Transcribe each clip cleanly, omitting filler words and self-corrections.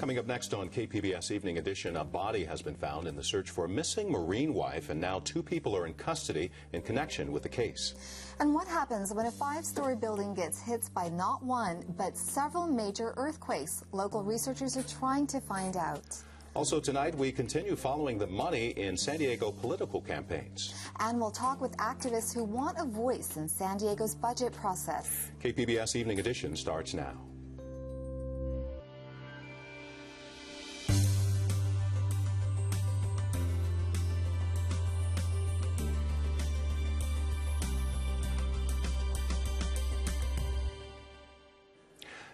Coming up next on KPBS Evening Edition, a body has been found in the search for a missing Marine wife, and now 2 people are in custody in connection with the case. And what happens when a 5-story building gets hit by not one, but several major earthquakes? Local researchers are trying to find out. Also tonight, we continue following the money in San Diego political campaigns. And we'll talk with activists who want a voice in San Diego's budget process. KPBS Evening Edition starts now.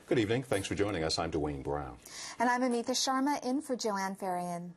Good evening. Thanks for joining us. I'm Dwayne Brown. And I'm Amita Sharma, in for Joanne Farian.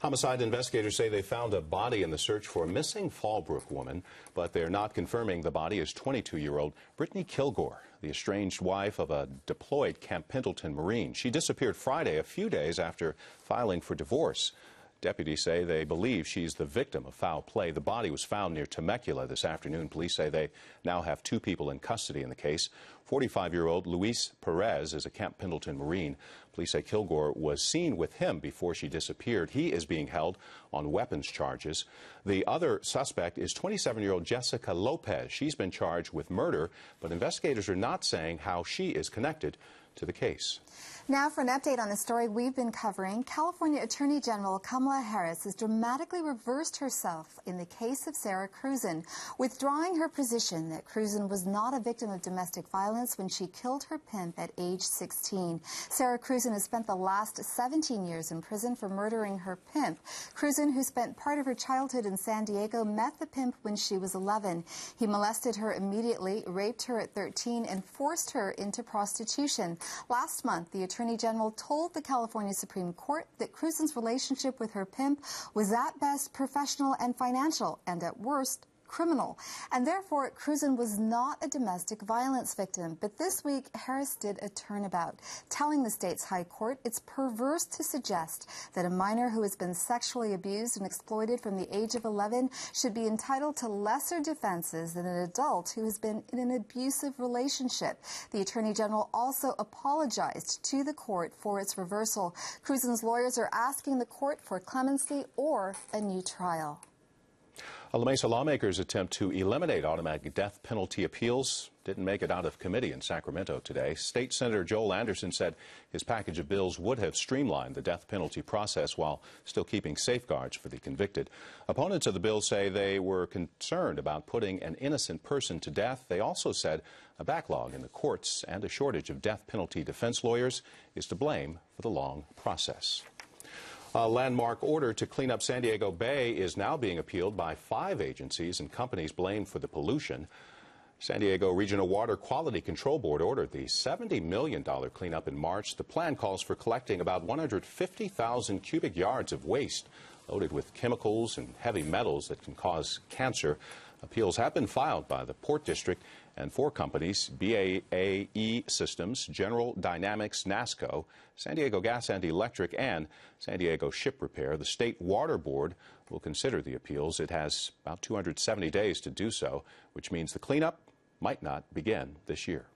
Homicide investigators say they found a body in the search for a missing Fallbrook woman, but they're not confirming the body is 22-year-old Brittany Kilgore, the estranged wife of a deployed Camp Pendleton Marine. She disappeared Friday, a few days after filing for divorce. Deputies say they believe she's the victim of foul play. The body was found near Temecula this afternoon. Police say they now have 2 people in custody in the case. 45-year-old Luis Perez is a Camp Pendleton Marine. Police say Kilgore was seen with him before she disappeared. He is being held on weapons charges. The other suspect is 27-year-old Jessica Lopez. She's been charged with murder, but investigators are not saying how she is connected to the case. Now for an update on the story we've been covering, California Attorney General Kamala Harris has dramatically reversed herself in the case of Sarah Cruzan, withdrawing her position that Cruzan was not a victim of domestic violence when she killed her pimp at age 16. Sarah Cruzan has spent the last 17 years in prison for murdering her pimp. Cruzan, who spent part of her childhood in San Diego, met the pimp when she was 11. He molested her immediately, raped her at 13, and forced her into prostitution. Last month, the Attorney General told the California Supreme Court that Cruzan's relationship with her pimp was at best professional and financial, and at worst criminal, and therefore Cruzan was not a domestic violence victim. But this week, Harris did a turnabout, telling the state's high court it's perverse to suggest that a minor who has been sexually abused and exploited from the age of 11 should be entitled to lesser defenses than an adult who has been in an abusive relationship. The Attorney General also apologized to the court for its reversal. Cruzan's lawyers are asking the court for clemency or a new trial. La Mesa lawmakers' attempt to eliminate automatic death penalty appeals didn't make it out of committee in Sacramento today. State Senator Joel Anderson said his package of bills would have streamlined the death penalty process while still keeping safeguards for the convicted. Opponents of the bill say they were concerned about putting an innocent person to death. They also said a backlog in the courts and a shortage of death penalty defense lawyers is to blame for the long process. A landmark order to clean up San Diego Bay is now being appealed by 5 agencies and companies blamed for the pollution. San Diego Regional Water Quality Control Board ordered the $70 million cleanup in March. The plan calls for collecting about 150,000 cubic yards of waste loaded with chemicals and heavy metals that can cause cancer. Appeals have been filed by the Port District and 4 companies: BAE Systems, General Dynamics, NASCO, San Diego Gas and Electric, and San Diego Ship Repair. The State Water Board will consider the appeals. It has about 270 days to do so, which means the cleanup might not begin this year.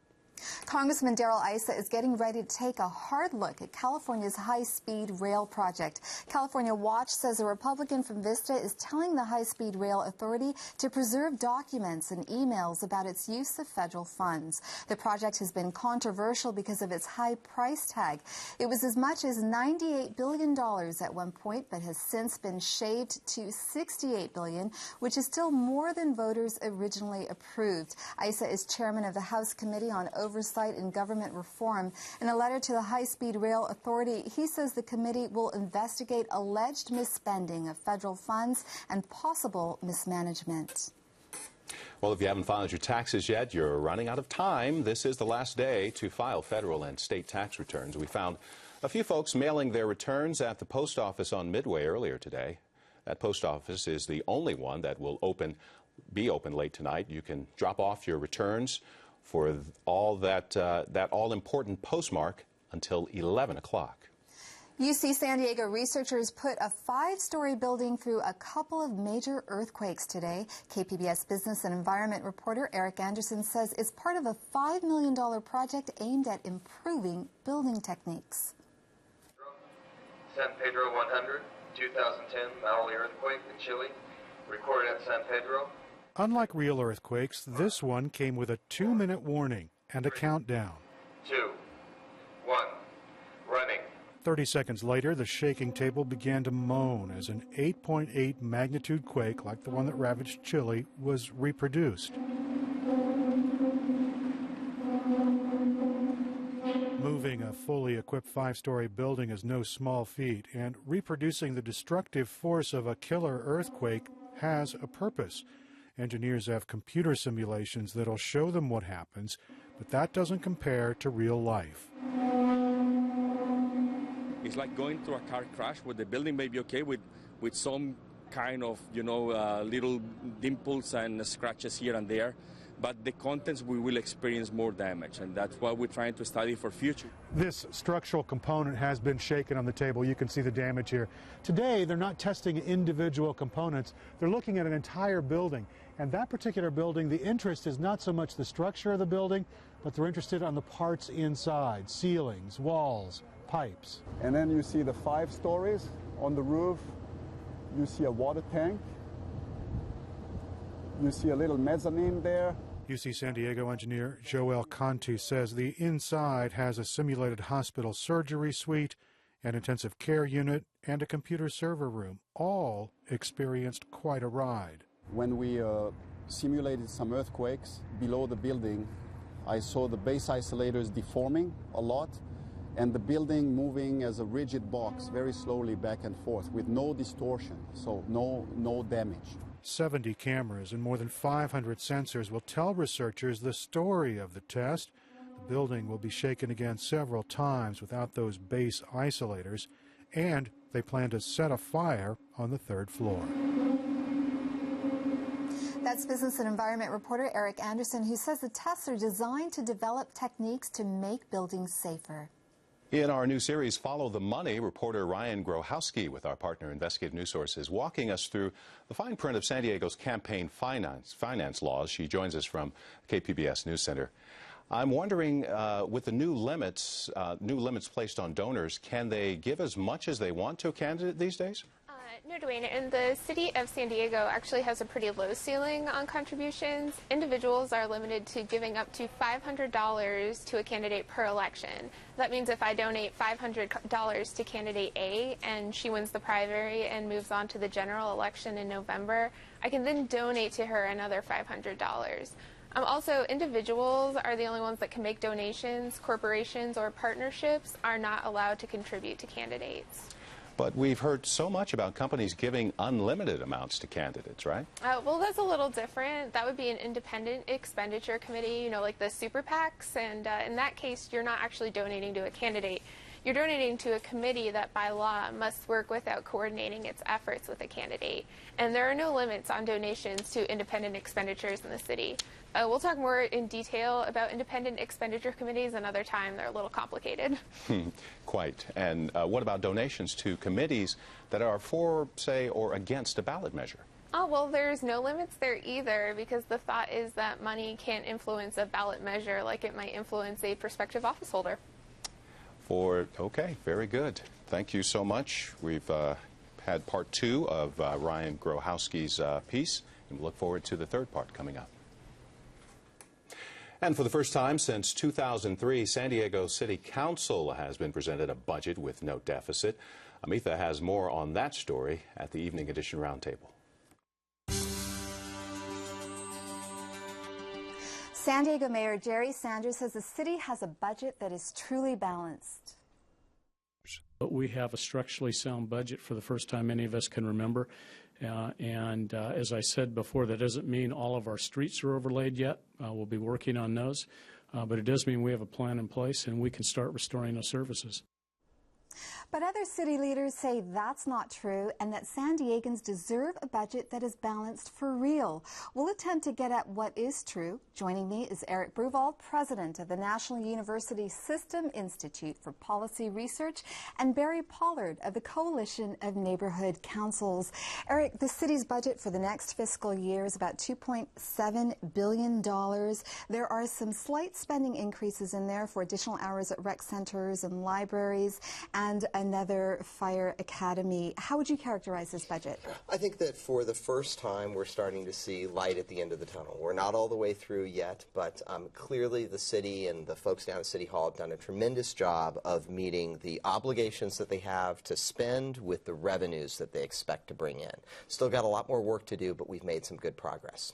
Congressman Darrell Issa is getting ready to take a hard look at California's high-speed rail project. California Watch says a Republican from Vista is telling the High-Speed Rail Authority to preserve documents and emails about its use of federal funds. The project has been controversial because of its high price tag. It was as much as $98 billion at one point, but has since been shaved to $68 billion, which is still more than voters originally approved. Issa is chairman of the House Committee on Oversight and Government Reform. In a letter to the High-Speed Rail Authority, he says the committee will investigate alleged misspending of federal funds and possible mismanagement. Well, if you haven't filed your taxes yet, you're running out of time. This is the last day to file federal and state tax returns. We found a few folks mailing their returns at the post office on Midway earlier today. That post office is the only one that will be open late tonight. You can drop off your returns for all that all-important postmark until 11 o'clock. UC San Diego researchers put a 5-story building through a couple of major earthquakes today. KPBS business and environment reporter Eric Anderson says it's part of a $5 million project aimed at improving building techniques. San Pedro 100, 2010 Maui earthquake in Chile, recorded at San Pedro. Unlike real earthquakes, this one came with a 2-minute warning and a countdown. 2, 1, running. 30 seconds later, the shaking table began to moan as an 8.8 magnitude quake, like the one that ravaged Chile, was reproduced. Moving a fully equipped 5-story building is no small feat, and reproducing the destructive force of a killer earthquake has a purpose. Engineers have computer simulations that'll show them what happens, but that doesn't compare to real life. It's like going through a car crash where the building may be okay with some kind of, little dimples and scratches here and there, but the contents we will experience more damage, and that's what we're trying to study for future. This structural component has been shaken on the table. You can see the damage here. Today, they're not testing individual components. They're looking at an entire building. And that particular building, the interest is not so much the structure of the building, but they're interested on the parts inside, ceilings, walls, pipes. And then you see the 5 stories on the roof. You see a water tank. You see a little mezzanine there. UC San Diego engineer Joel Cantu says the inside has a simulated hospital surgery suite, an intensive care unit, and a computer server room. All experienced quite a ride. When we simulated some earthquakes below the building, I saw the base isolators deforming a lot and the building moving as a rigid box very slowly back and forth with no distortion, so no damage. 70 cameras and more than 500 sensors will tell researchers the story of the test. The building will be shaken again several times without those base isolators, and they plan to set a fire on the 3rd floor. That's Business and Environment reporter Eric Anderson, who says the tests are designed to develop techniques to make buildings safer. In our new series, Follow the Money, reporter Ryan Grohowski with our partner Investigative News Source is walking us through the fine print of San Diego's campaign finance laws. She joins us from KPBS News Center. I'm wondering, with the new limits placed on donors, can they give as much as they want to a candidate these days? No, Dwayne, and the city of San Diego actually has a pretty low ceiling on contributions. Individuals are limited to giving up to $500 to a candidate per election. That means if I donate $500 to candidate A and she wins the primary and moves on to the general election in November, I can then donate to her another $500. Also, individuals are the only ones that can make donations. Corporations or partnerships are not allowed to contribute to candidates. But we've heard so much about companies giving unlimited amounts to candidates, right? Well, that's a little different. That would be an independent expenditure committee, like the super PACs. And in that case, you're not actually donating to a candidate. You're donating to a committee that by law must work without coordinating its efforts with a candidate. And there are no limits on donations to independent expenditures in the city. We'll talk more in detail about independent expenditure committees another time. They're a little complicated. Quite. And what about donations to committees that are for, say, or against a ballot measure? Oh, well, there's no limits there either, because the thought is that money can't influence a ballot measure like it might influence a prospective office holder. Okay, very good. Thank you so much. We've had part 2 of Ryan Grohowski's piece, and we look forward to the 3rd part coming up. And for the first time since 2003, San Diego City Council has been presented a budget with no deficit. Amitha has more on that story at the Evening Edition Roundtable. San Diego Mayor Jerry Sanders says the city has a budget that is truly balanced. But we have a structurally sound budget for the first time any of us can remember. As I said before, that doesn't mean all of our streets are overlaid yet. We'll be working on those. But it does mean we have a plan in place and we can start restoring those services. But other city leaders say that's not true and that San Diegans deserve a budget that is balanced for real. We'll attempt to get at what is true. Joining me is Eric Bruval, president of the National University System Institute for Policy Research, and Barry Pollard of the Coalition of Neighborhood Councils. Eric, the city's budget for the next fiscal year is about $2.7 billion. There are some slight spending increases in there for additional hours at rec centers and libraries, and another fire academy. How would you characterize this budget? I think that for the first time we're starting to see light at the end of the tunnel. We're not all the way through yet, but clearly the city and the folks down at City Hall have done a tremendous job of meeting the obligations that they have to spend with the revenues that they expect to bring in. Still got a lot more work to do, but we've made some good progress.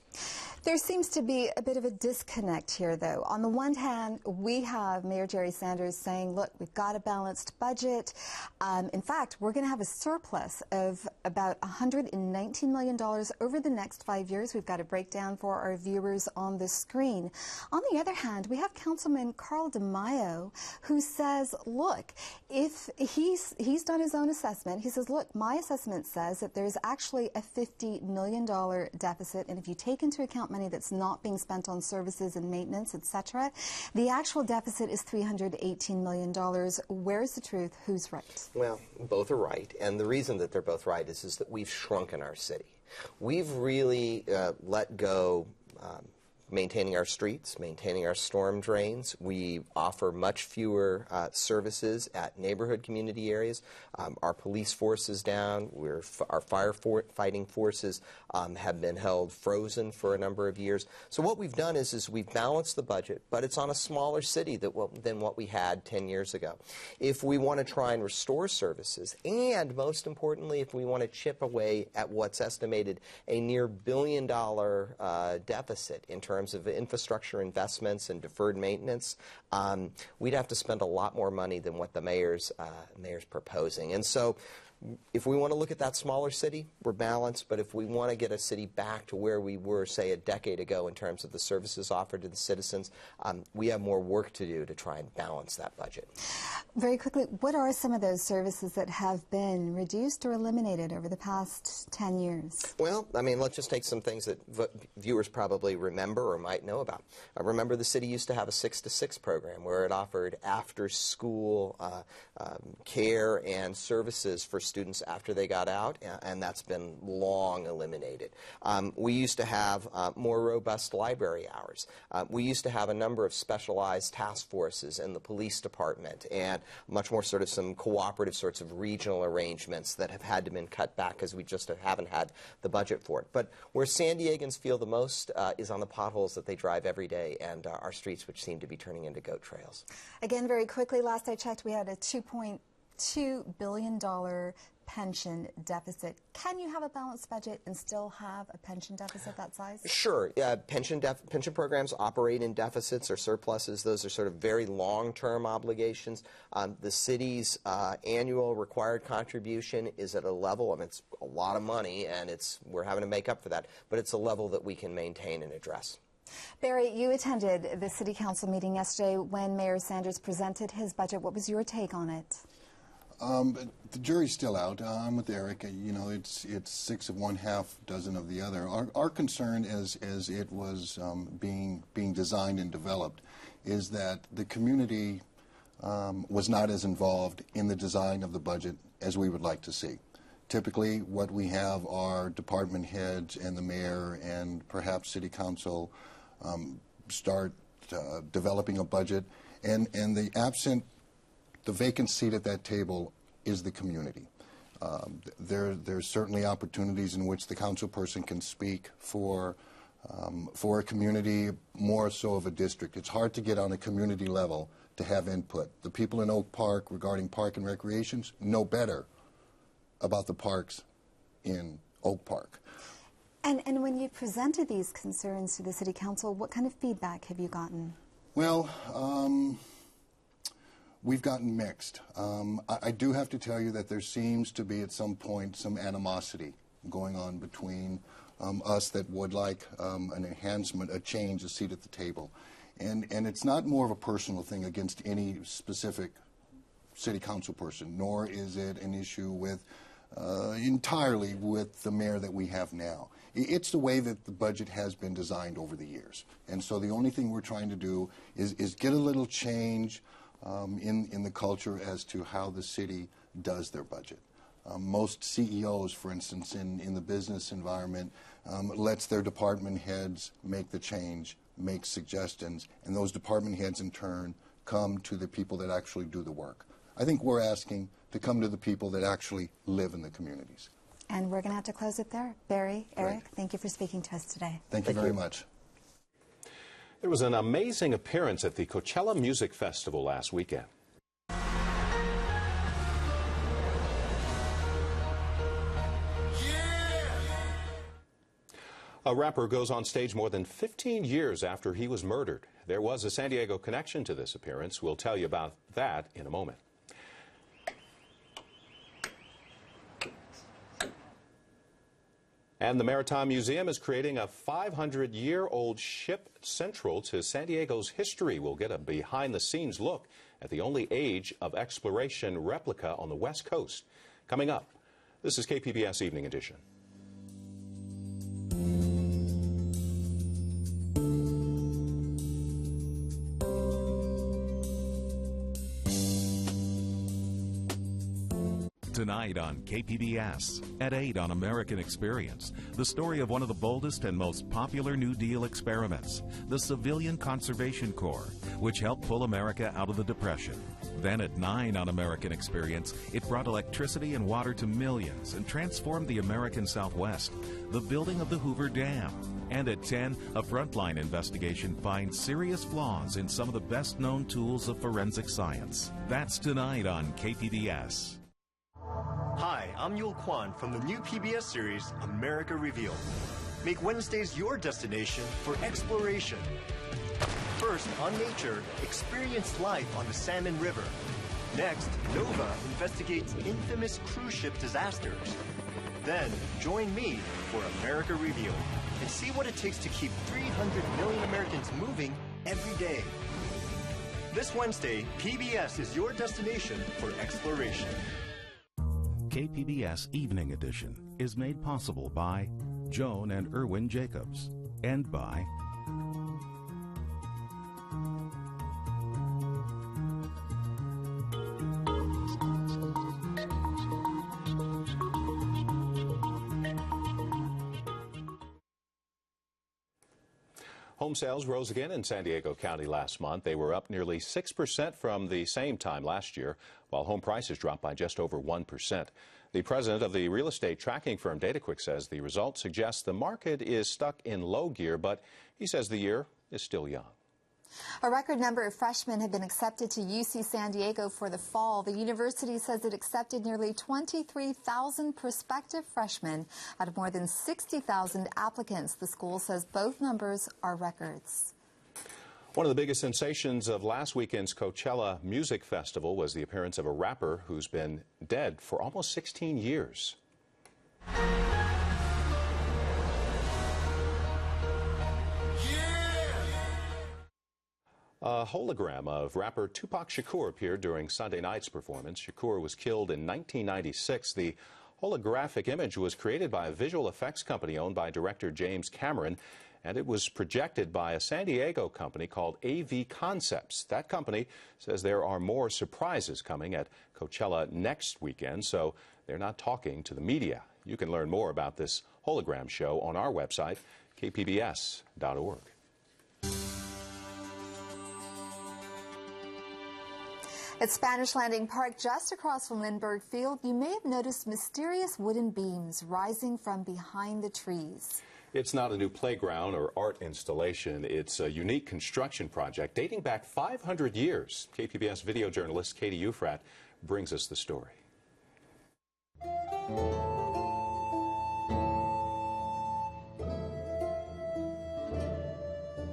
There seems to be a bit of a disconnect here, though. On the one hand, we have Mayor Jerry Sanders saying, look, we've got a balanced budget. In fact, we're going to have a surplus of about $119 million over the next 5 years. We've got a breakdown for our viewers on the screen. On the other hand, we have Councilman Carl DeMaio, who says, look, if he's done his own assessment, he says, look, my assessment says that there's actually a $50 million deficit, and if you take into account money that's not being spent on services and maintenance, etc., the actual deficit is $318 million. Where's the truth? Who's right? Well, both are right, and the reason that they're both right is that we've shrunken our city. We've really let go maintaining our streets, maintaining our storm drains. We offer much fewer services at neighborhood community areas. Our police force is down. Our firefighting forces have been held frozen for a number of years. So what we've done is we've balanced the budget, but it's on a smaller city than what we had 10 years ago. If we want to try and restore services, and most importantly, if we want to chip away at what's estimated a near $1 billion deficit in terms of infrastructure investments and deferred maintenance, we'd have to spend a lot more money than what the mayor's proposing. And so if we want to look at that smaller city, we're balanced, but if we want to get a city back to where we were, say, a decade ago in terms of the services offered to the citizens, we have more work to do to try and balance that budget. Very quickly, what are some of those services that have been reduced or eliminated over the past 10 years? Well, I mean, let's just take some things that viewers probably remember or might know about. Remember the city used to have a 6 to 6 program where it offered after-school care and services for students after they got out, and that's been long eliminated. We used to have more robust library hours. We used to have a number of specialized task forces in the police department and much more sort of some cooperative sorts of regional arrangements that have had to been cut back because we just haven't had the budget for it. But where San Diegans feel the most is on the potholes that they drive every day and our streets, which seem to be turning into goat trails. Again, very quickly, last I checked, we had a $2.2 billion pension deficit. Can you have a balanced budget and still have a pension deficit that size? Sure. Pension programs operate in deficits or surpluses. Those are sort of very long-term obligations. The city's annual required contribution is at a level, I mean, it's a lot of money, and we're having to make up for that, but it's a level that we can maintain and address. Barry, you attended the City Council meeting yesterday when Mayor Sanders presented his budget. What was your take on it? The jury's still out. I'm with Eric. You know, it's 6 of one, half dozen of the other. Our concern, as it was being designed and developed, is that the community was not as involved in the design of the budget as we would like to see. Typically, what we have are department heads and the mayor and perhaps city council start developing a budget, and the vacant seat at that table is the community. There's certainly opportunities in which the council person can speak for a community, more so of a district. It's hard to get on a community level to have input. The people in Oak Park regarding park and recreations know better about the parks in Oak Park. And when you presented these concerns to the City Council, what kind of feedback have you gotten? Well, we've gotten mixed. I do have to tell you that there seems to be at some point some animosity going on between us that would like an enhancement, a change, a seat at the table. And it's not more of a personal thing against any specific city council person, nor is it an issue with entirely with the mayor that we have now. It's the way that the budget has been designed over the years. And so the only thing we're trying to do is get a little change in the culture as to how the city does their budget. Most CEOs, for instance, in the business environment, lets their department heads make the change, make suggestions, and those department heads in turn come to the people that actually do the work. I think we're asking to come to the people that actually live in the communities. And we're going to have to close it there. Barry, Eric, Right. thank you for speaking to us today. Thank you very much. There was an amazing appearance at the Coachella Music Festival last weekend. A rapper goes on stage more than 15 years after he was murdered. There was a San Diego connection to this appearance. We'll tell you about that in a moment. And the Maritime Museum is creating a 500-year-old ship central to San Diego's history. We'll get a behind-the-scenes look at the only age of exploration replica on the West Coast. Coming up, this is KPBS Evening Edition. Tonight on KPBS, at 8 on American Experience, the story of one of the boldest and most popular New Deal experiments, the Civilian Conservation Corps, which helped pull America out of the Depression. Then at 9 on American Experience, it brought electricity and water to millions and transformed the American Southwest, the building of the Hoover Dam. And at 10, a Frontline investigation finds serious flaws in some of the best-known tools of forensic science. That's tonight on KPBS. Hi, I'm Yul Kwan from the new PBS series, America Revealed. Make Wednesdays your destination for exploration. First, on Nature, experience life on the Salmon River. Next, Nova investigates infamous cruise ship disasters. Then, join me for America Revealed and see what it takes to keep 300 million Americans moving every day. This Wednesday, PBS is your destination for exploration. KPBS Evening Edition is made possible by Joan and Erwin Jacobs and by Home sales rose again in San Diego County last month. They were up nearly 6% from the same time last year, while home prices dropped by just over 1%. The president of the real estate tracking firm DataQuick says the results suggest the market is stuck in low gear, but he says the year is still young. A record number of freshmen have been accepted to UC San Diego for the fall. The university says it accepted nearly 23,000 prospective freshmen out of more than 60,000 applicants. The school says both numbers are records. One of the biggest sensations of last weekend's Coachella Music Festival was the appearance of a rapper who's been dead for almost 16 years. A hologram of rapper Tupac Shakur appeared during Sunday night's performance. Shakur was killed in 1996. The holographic image was created by a visual effects company owned by director James Cameron, and it was projected by a San Diego company called AV Concepts. That company says there are more surprises coming at Coachella next weekend, so they're not talking to the media. You can learn more about this hologram show on our website, kpbs.org. At Spanish Landing Park, just across from Lindbergh Field, you may have noticed mysterious wooden beams rising from behind the trees. It's not a new playground or art installation. It's a unique construction project dating back 500 years. KPBS video journalist Katie Ufrat brings us the story.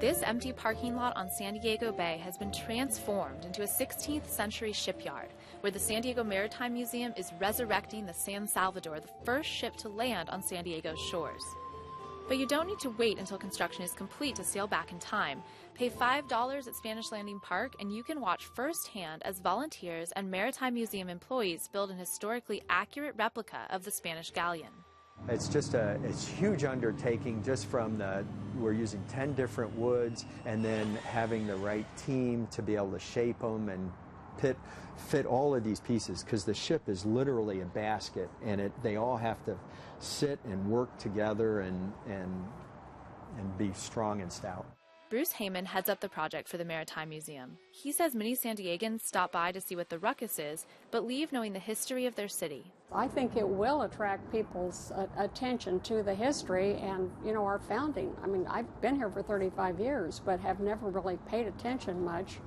This empty parking lot on San Diego Bay has been transformed into a 16th century shipyard where the San Diego Maritime Museum is resurrecting the San Salvador, the first ship to land on San Diego's shores. But you don't need to wait until construction is complete to sail back in time. Pay $5 at Spanish Landing Park and you can watch firsthand as volunteers and Maritime Museum employees build an historically accurate replica of the Spanish galleon. It's just it's a huge undertaking just from we're using 10 different woods and then having the right team to be able to shape them and fit all of these pieces, because the ship is literally a basket and they all have to sit and work together and be strong and stout. Bruce Heyman heads up the project for the Maritime Museum. He says many San Diegans stop by to see what the ruckus is, but leave knowing the history of their city. I think it will attract people's attention to the history and, our founding. I mean, I've been here for 35 years, but have never really paid attention much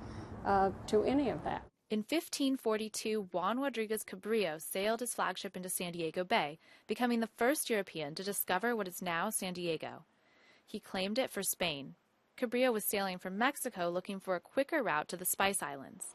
to any of that. In 1542, Juan Rodriguez Cabrillo sailed his flagship into San Diego Bay, becoming the first European to discover what is now San Diego. He claimed it for Spain. Cabrillo was sailing from Mexico looking for a quicker route to the Spice Islands.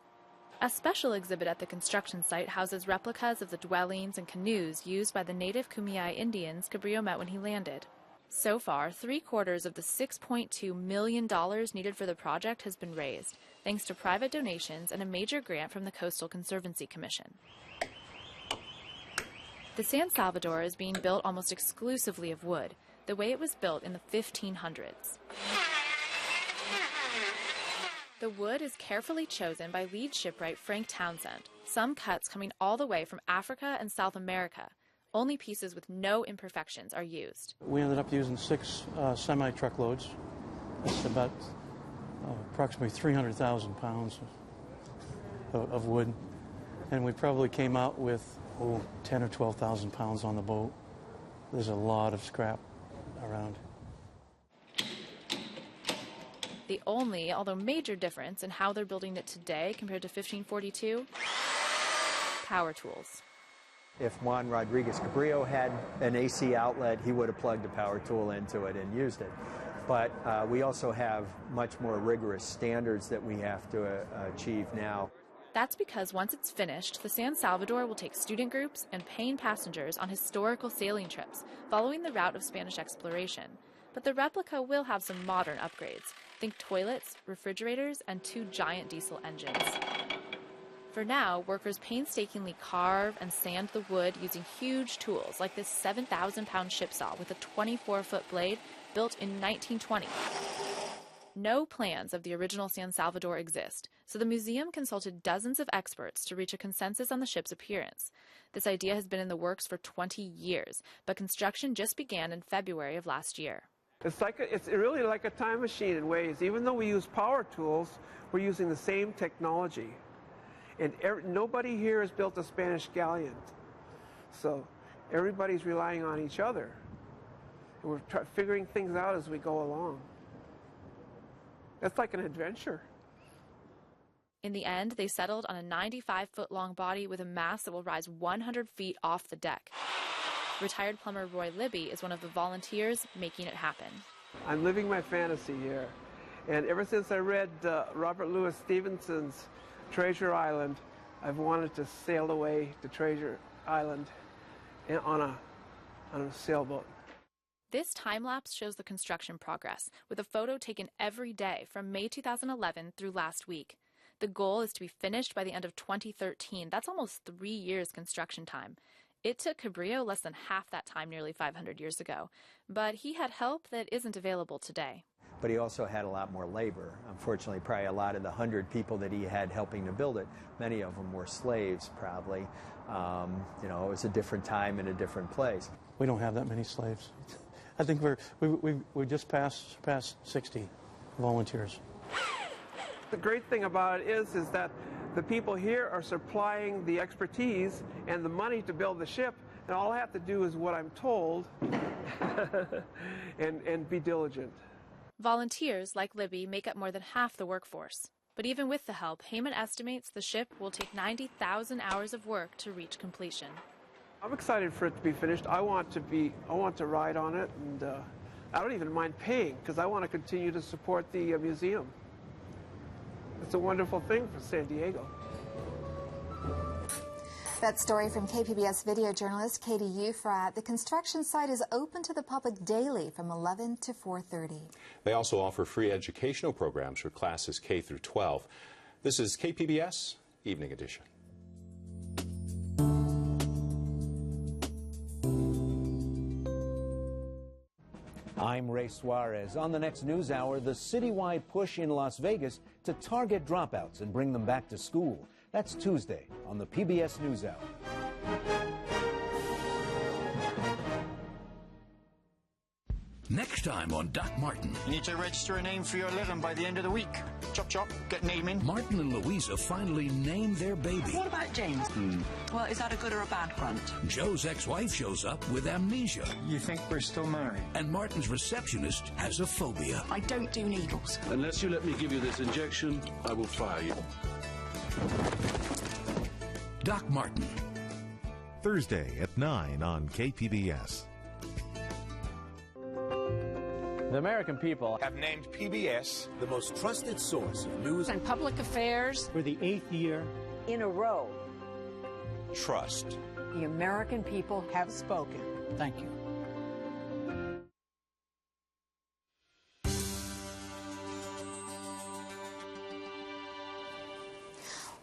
A special exhibit at the construction site houses replicas of the dwellings and canoes used by the native Kumeyaay Indians Cabrillo met when he landed. So far, 3/4 of the $6.2 million needed for the project has been raised, thanks to private donations and a major grant from the Coastal Conservancy Commission. The San Salvador is being built almost exclusively of wood, the way it was built in the 1500s. The wood is carefully chosen by lead shipwright Frank Townsend, some cuts coming all the way from Africa and South America. Only pieces with no imperfections are used. We ended up using 6 semi-truckloads. That's about approximately 300,000 pounds of wood. And we probably came out with 10 or 12,000 pounds on the boat. There's a lot of scrap around. The only, although major, difference in how they're building it today compared to 1542, power tools. If Juan Rodriguez Cabrillo had an AC outlet, he would have plugged a power tool into it and used it. But we also have much more rigorous standards that we have to achieve now. That's because once it's finished, the San Salvador will take student groups and paying passengers on historical sailing trips, following the route of Spanish exploration. But the replica will have some modern upgrades. Think toilets, refrigerators, and 2 giant diesel engines. For now, workers painstakingly carve and sand the wood using huge tools like this 7,000-pound ship saw with a 24-foot blade built in 1920. No plans of the original San Salvador exist, so the museum consulted dozens of experts to reach a consensus on the ship's appearance. This idea has been in the works for 20 years, but construction just began in February of last year. It's really like a time machine in ways. Even though we use power tools, we're using the same technology. And nobody here has built a Spanish galleon. So everybody's relying on each other. And we're figuring things out as we go along. That's like an adventure. In the end, they settled on a 95-foot-long body with a mast that will rise 100 feet off the deck. Retired plumber Roy Libby is one of the volunteers making it happen. I'm living my fantasy here. And ever since I read Robert Louis Stevenson's Treasure Island, I've wanted to sail away to Treasure Island on a sailboat. This time-lapse shows the construction progress, with a photo taken every day from May 2011 through last week. The goal is to be finished by the end of 2013. That's almost 3 years construction time. It took Cabrillo less than half that time nearly 500 years ago, but he had help that isn't available today. But he also had a lot more labor. Unfortunately, probably a lot of the 100 people that he had helping to build it, many of them were slaves probably. It was a different time and a different place. We don't have that many slaves. I think we just passed 60 volunteers. The great thing about it is that the people here are supplying the expertise and the money to build the ship, and all I have to do is what I'm told and be diligent. Volunteers, like Libby, make up more than half the workforce. But even with the help, Heyman estimates the ship will take 90,000 hours of work to reach completion. I'm excited for it to be finished. I want to ride on it, and I don't even mind paying because I want to continue to support the museum. It's a wonderful thing for San Diego. That story from KPBS video journalist Katie Euphrat. The construction site is open to the public daily from 11 to 4:30. They also offer free educational programs for classes K through 12. This is KPBS Evening Edition. I'm Ray Suarez. On the next news hour, the citywide push in Las Vegas to target dropouts and bring them back to school. That's Tuesday on the PBS NewsHour. Next time on Doc Martin. You need to register a name for your living by the end of the week. Chop, chop, get naming. Martin and Louisa finally named their baby. What about James? Well, is that a good or a bad grunt? Joe's ex-wife shows up with amnesia. You think we're still married? And Martin's receptionist has a phobia. I don't do needles. Unless you let me give you this injection, I will fire you. Doc Martin. Thursday at 9 on KPBS. The American people have named PBS the most trusted source of news and public affairs for the 8th year in a row. Trust. The American people have spoken. Thank you.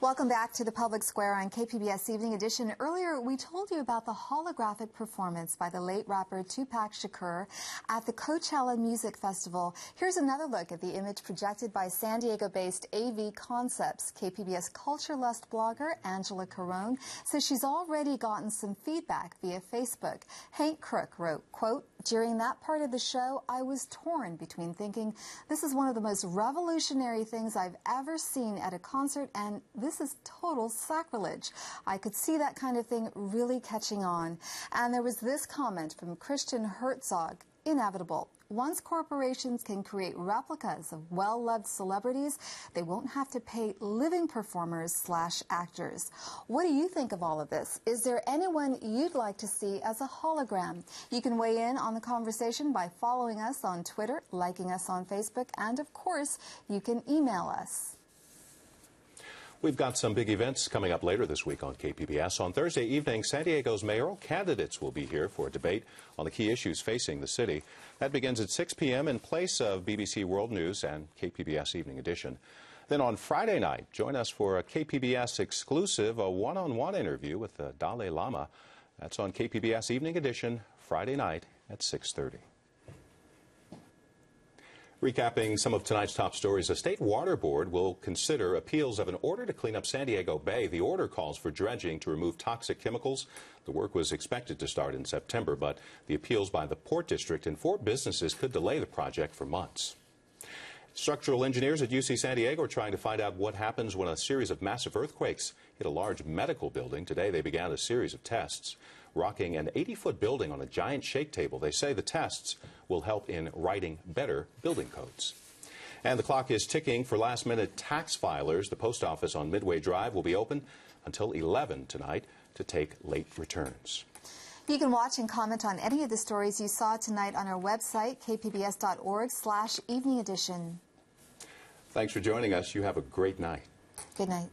Welcome back to the Public Square on KPBS Evening Edition. Earlier, we told you about the holographic performance by the late rapper Tupac Shakur at the Coachella Music Festival. Here's another look at the image projected by San Diego-based AV Concepts. KPBS Culture Lust blogger Angela Carone says she's already gotten some feedback via Facebook. Hank Crook wrote, quote, "During that part of the show, I was torn between thinking this is one of the most revolutionary things I've ever seen at a concert, and this is total sacrilege. I could see that kind of thing really catching on." And there was this comment from Christian Herzog, "Inevitable. Once corporations can create replicas of well-loved celebrities, they won't have to pay living performers/actors." What do you think of all of this? Is there anyone you'd like to see as a hologram? You can weigh in on the conversation by following us on Twitter, liking us on Facebook, and of course, you can email us. We've got some big events coming up later this week on KPBS. On Thursday evening, San Diego's mayoral candidates will be here for a debate on the key issues facing the city. That begins at 6 p.m. in place of BBC World News and KPBS Evening Edition. Then on Friday night, join us for a KPBS exclusive, a one-on-one interview with the Dalai Lama. That's on KPBS Evening Edition, Friday night at 6:30. Recapping some of tonight's top stories, a state water board will consider appeals of an order to clean up San Diego Bay. The order calls for dredging to remove toxic chemicals. The work was expected to start in September, but the appeals by the Port District and 4 businesses could delay the project for months. Structural engineers at UC San Diego are trying to find out what happens when a series of massive earthquakes hit a large medical building. Today they began a series of tests, rocking an 80-foot building on a giant shake table. They say the tests will help in writing better building codes. And the clock is ticking for last-minute tax filers. The post office on Midway Drive will be open until 11 tonight to take late returns. You can watch and comment on any of the stories you saw tonight on our website, kpbs.org/evening edition. Thanks for joining us. You have a great night. Good night.